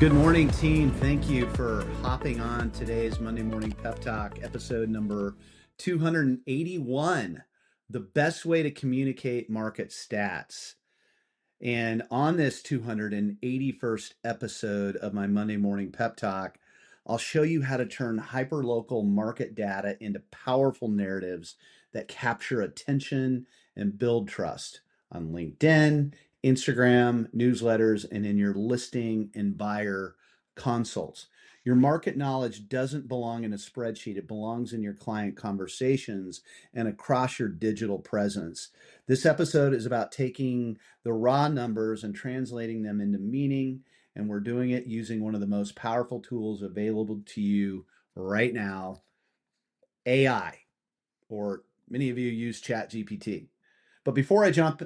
Good morning, team. Thank you for hopping on today's Monday Morning Pep Talk, episode number 281, the best way to communicate market stats. And on this 281st episode of my Monday Morning Pep Talk, I'll show you how to turn hyperlocal market data into powerful narratives that capture attention and build trust on LinkedIn, Instagram, newsletters, and in your listing and buyer consults. Your market knowledge doesn't belong in a spreadsheet. It belongs in your client conversations and across your digital presence. This episode is about taking the raw numbers and translating them into meaning. And we're doing it using one of the most powerful tools available to you right now, AI, or many of you use ChatGPT. But before I jump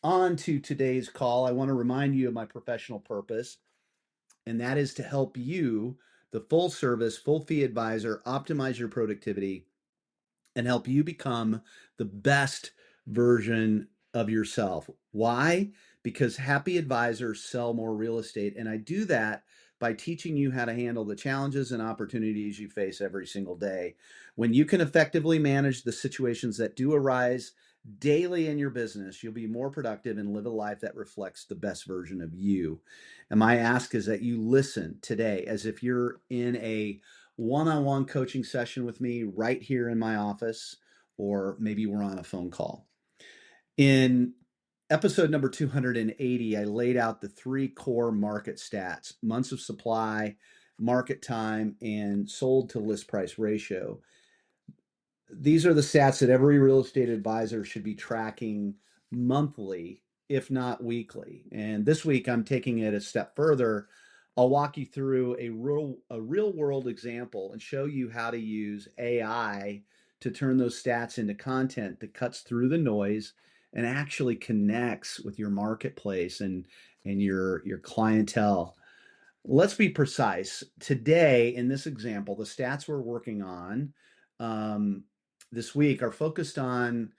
on to today's call, I want to remind you of my professional purpose, and that is to help you, the full service, full fee advisor, optimize your productivity and help you become the best version of yourself. Why? Because happy advisors sell more real estate. And I do that by teaching you how to handle the challenges and opportunities you face every single day. When you can effectively manage the situations that do arise daily in your business, you'll be more productive and live a life that reflects the best version of you. And my ask is that you listen today as if you're in a one-on-one coaching session with me right here in my office, or maybe we're on a phone call. In episode number 280, I laid out the three core market stats: months of supply, market time, and sold to list price ratio. These are the stats that every real estate advisor should be tracking monthly, if not weekly. And this week, I'm taking it a step further. I'll walk you through a real world example and show you how to use AI to turn those stats into content that cuts through the noise and actually connects with your marketplace and your clientele. Let's be precise. Today, in this example, the stats we're working on this week are focused on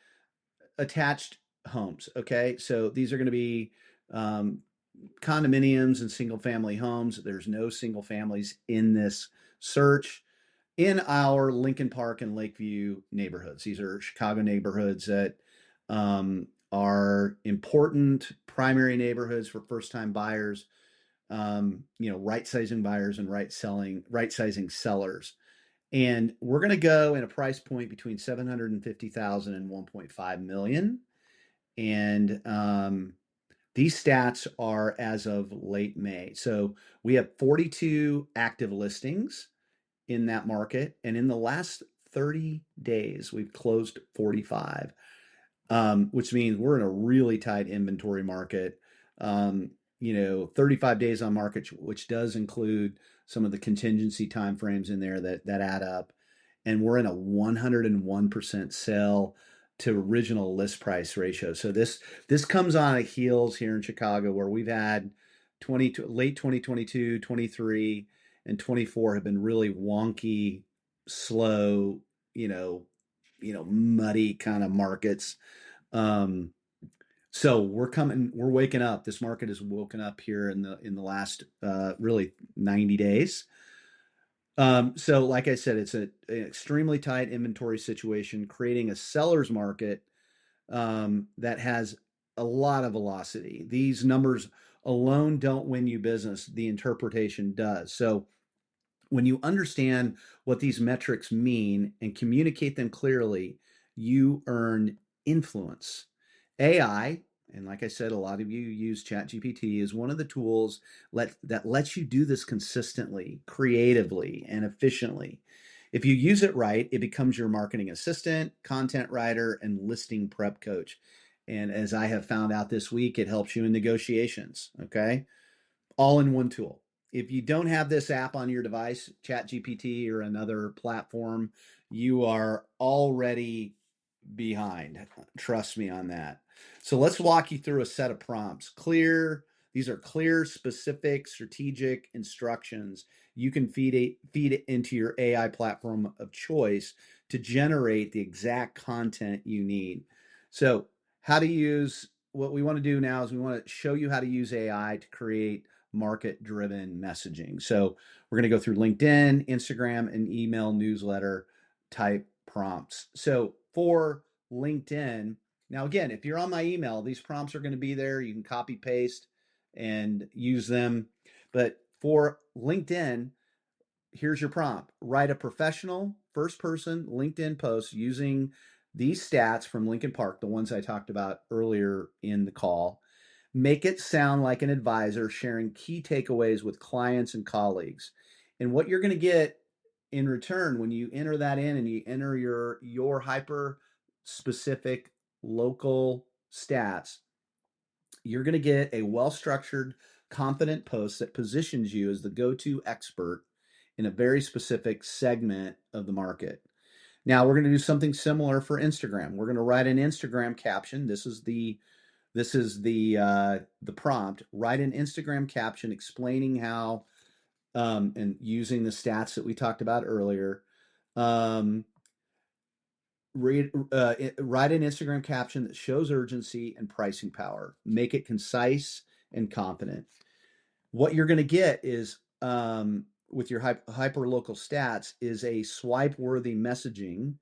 attached homes. Okay, so these are going to be condominiums and single family homes. There's no single families in this search in our Lincoln Park and Lakeview neighborhoods. These are Chicago neighborhoods that are important primary neighborhoods for first time buyers. Right sizing buyers and right sizing sellers. And we're going to go in a price point between 750,000 and 1.5 million. And these stats are as of late May. So we have 42 active listings in that market. And in the last 30 days, we've closed 45, which means we're in a really tight inventory market. 35 days on market, which does include some of the contingency timeframes in there that add up. And we're in a 101% sale to original list price ratio. So this comes on heels here in Chicago, where we've had late 2022, 23, and 24 have been really wonky, slow, muddy kind of markets. So we're waking up. This market has woken up here in the last really 90 days. So like I said, it's an extremely tight inventory situation, creating a seller's market that has a lot of velocity. These numbers alone don't win you business. The interpretation does. So when you understand what these metrics mean and communicate them clearly, you earn influence. AI, and like I said, a lot of you use ChatGPT, is one of the tools that lets you do this consistently, creatively, and efficiently. If you use it right, it becomes your marketing assistant, content writer, and listing prep coach. And as I have found out this week, it helps you in negotiations, okay? All in one tool. If you don't have this app on your device, ChatGPT or another platform, you are already behind. Trust me on that. So let's walk you through a set of prompts. These are clear, specific, strategic instructions you can feed it into your AI platform of choice to generate the exact content you need. So what we want to do now is we want to show you how to use AI to create market-driven messaging. So we're going to go through LinkedIn, Instagram, and email newsletter type prompts. So for LinkedIn, now again, if you're on my email, these prompts are going to be there. You can copy paste and use them. But for LinkedIn, here's your prompt. Write a professional first person LinkedIn post using these stats from Lincoln Park, the ones I talked about earlier in the call. Make it sound like an advisor sharing key takeaways with clients and colleagues. And what you're going to get in return when you enter that in and you enter your hyper specific local stats, you're going to get a well-structured, confident post that positions you as the go-to expert in a very specific segment of the market. Now we're going to do something similar for Instagram. We're going to write an Instagram caption. This is the prompt. Write an Instagram caption explaining how and using the stats that we talked about earlier. Write an Instagram caption that shows urgency and pricing power. Make it concise and confident. What you're going to get is with your hyper local stats is a swipe worthy messaging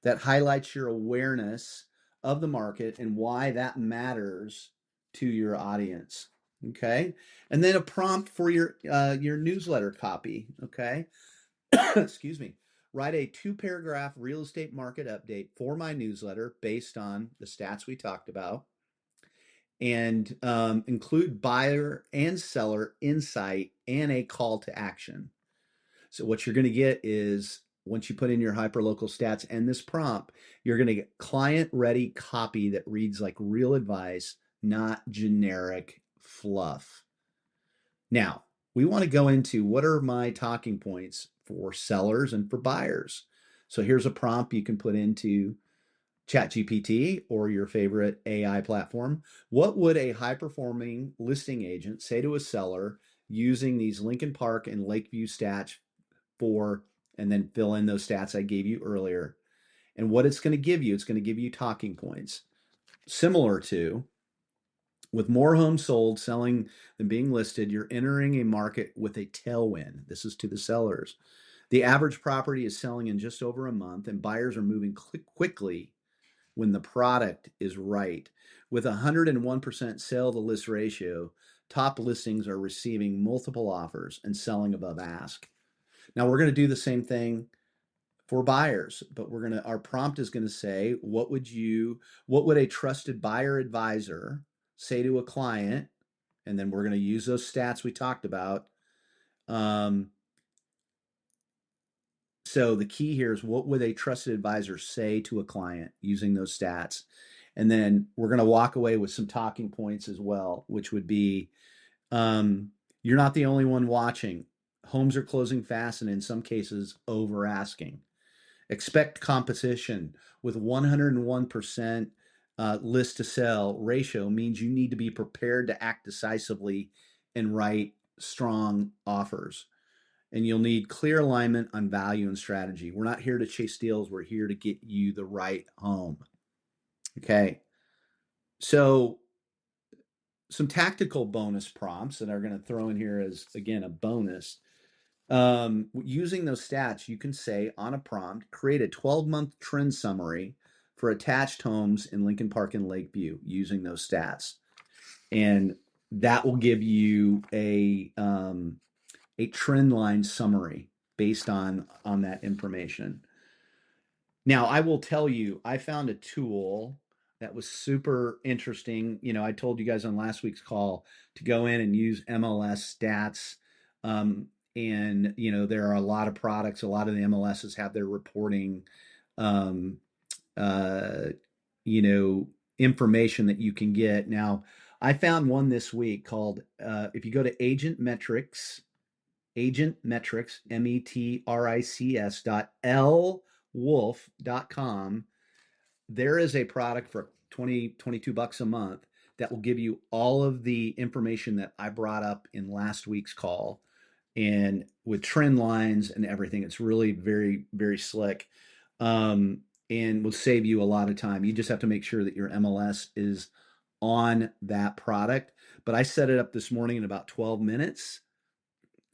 that highlights your awareness of the market and why that matters to your audience. Okay, and then a prompt for your newsletter copy. Okay, excuse me. Write a 2-paragraph real estate market update for my newsletter based on the stats we talked about, and include buyer and seller insight and a call to action. So what you're going to get is once you put in your hyperlocal stats and this prompt, you're going to get client ready copy that reads like real advice, not generic fluff. Now, we want to go into what are my talking points for sellers and for buyers. So here's a prompt you can put into ChatGPT or your favorite AI platform. What would a high performing listing agent say to a seller using these Lincoln Park and Lakeview stats for, and then fill in those stats I gave you earlier? And what it's going to give you, it's going to give you talking points similar to with more homes sold, selling than being listed, you're entering a market with a tailwind. This is to the sellers. The average property is selling in just over a month, and buyers are moving quickly when the product is right. With a 101% sale to list ratio, top listings are receiving multiple offers and selling above ask. Now we're going to do the same thing for buyers, but our prompt is going to say, what would a trusted buyer advisor say to a client? And then we're going to use those stats we talked about. So the key here is, what would a trusted advisor say to a client using those stats? And then we're going to walk away with some talking points as well, which would be, you're not the only one watching. Homes are closing fast and in some cases over asking. Expect competition. With 101% list to sell ratio means you need to be prepared to act decisively and write strong offers. And you'll need clear alignment on value and strategy. We're not here to chase deals. We're here to get you the right home. Okay. So some tactical bonus prompts that are going to throw in here as, again, a bonus. Using those stats, you can say on a prompt, create a 12-month trend summary for attached homes in Lincoln Park and Lakeview using those stats. And that will give you a trend line summary based on that information. Now, I will tell you, I found a tool that was super interesting. I told you guys on last week's call to go in and use MLS stats. And, there are a lot of products, a lot of the MLSs have their reporting, um, uh, information that you can get. Now, I found one this week called, if you go to Agent Metrics, metrics.lwolf.com, there is a product for 22 bucks a month that will give you all of the information that I brought up in last week's call, and with trend lines and everything. It's really very, very slick, and will save you a lot of time. You just have to make sure that your MLS is on that product. but I set it up this morning in about 12 minutes.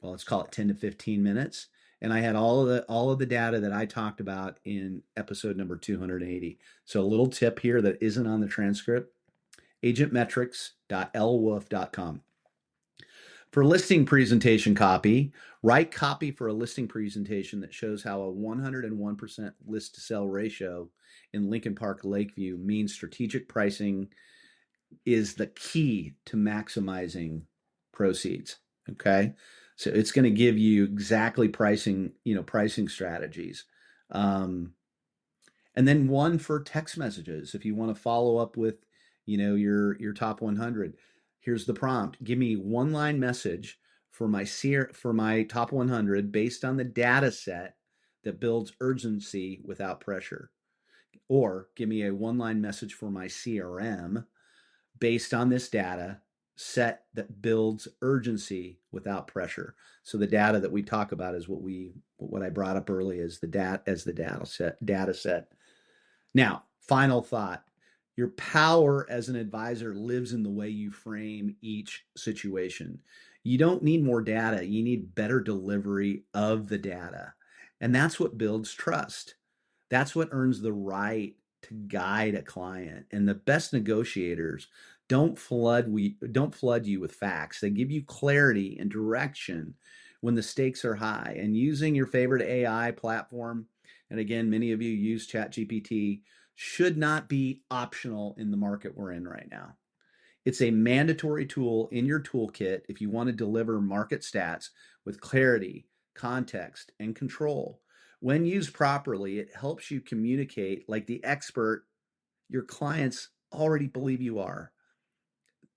Well, let's call it 10 to 15 minutes. And I had all of the data that I talked about in episode number 280. So a little tip here that isn't on the transcript, agentmetrics.lwolf.com. For listing presentation copy, write copy for a listing presentation that shows how a 101% list to sell ratio in Lincoln Park Lakeview means strategic pricing is the key to maximizing proceeds. Okay. So it's going to give you exactly pricing strategies. And then one for text messages. If you want to follow up with, your top 100, here's the prompt. Give me one line message for my top 100 based on the data set that builds urgency without pressure. Or give me a one line message for my CRM based on this data set that builds urgency without pressure. So the data that we talk about is what I brought up earlier as the data set. Now, final thought. Your power as an advisor lives in the way you frame each situation. You don't need more data, you need better delivery of the data. And that's what builds trust. That's what earns the right to guide a client. And the best negotiators don't flood you with facts. They give you clarity and direction when the stakes are high. And using your favorite AI platform, and again, many of you use ChatGPT, should not be optional in the market we're in right now. It's a mandatory tool in your toolkit if you want to deliver market stats with clarity, context, and control. When used properly, it helps you communicate like the expert your clients already believe you are.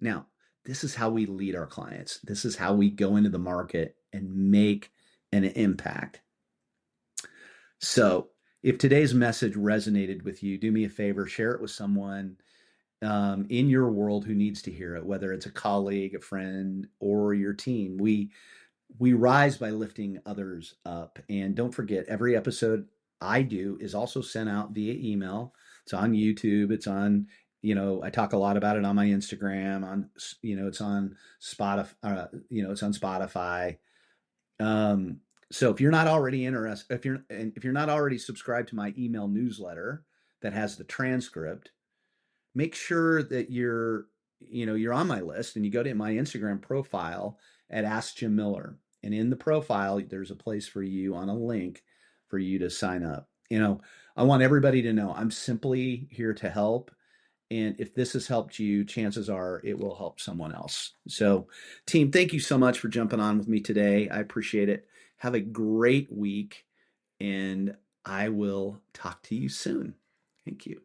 Now, this is how we lead our clients. This is how we go into the market and make an impact. So, if today's message resonated with you, do me a favor, share it with someone in your world who needs to hear it, whether it's a colleague, a friend, or your team. We rise by lifting others up. And don't forget, every episode I do is also sent out via email. It's on YouTube. It's on, I talk a lot about it on my Instagram. It's on Spotify. It's on Spotify. So if you're not already interested, if you're not already subscribed to my email newsletter that has the transcript, make sure that you're on my list and you go to my Instagram profile at Ask Jim Miller. And in the profile, there's a place for you on a link for you to sign up. I want everybody to know I'm simply here to help. And if this has helped you, chances are it will help someone else. So, team, thank you so much for jumping on with me today. I appreciate it. Have a great week, and I will talk to you soon. Thank you.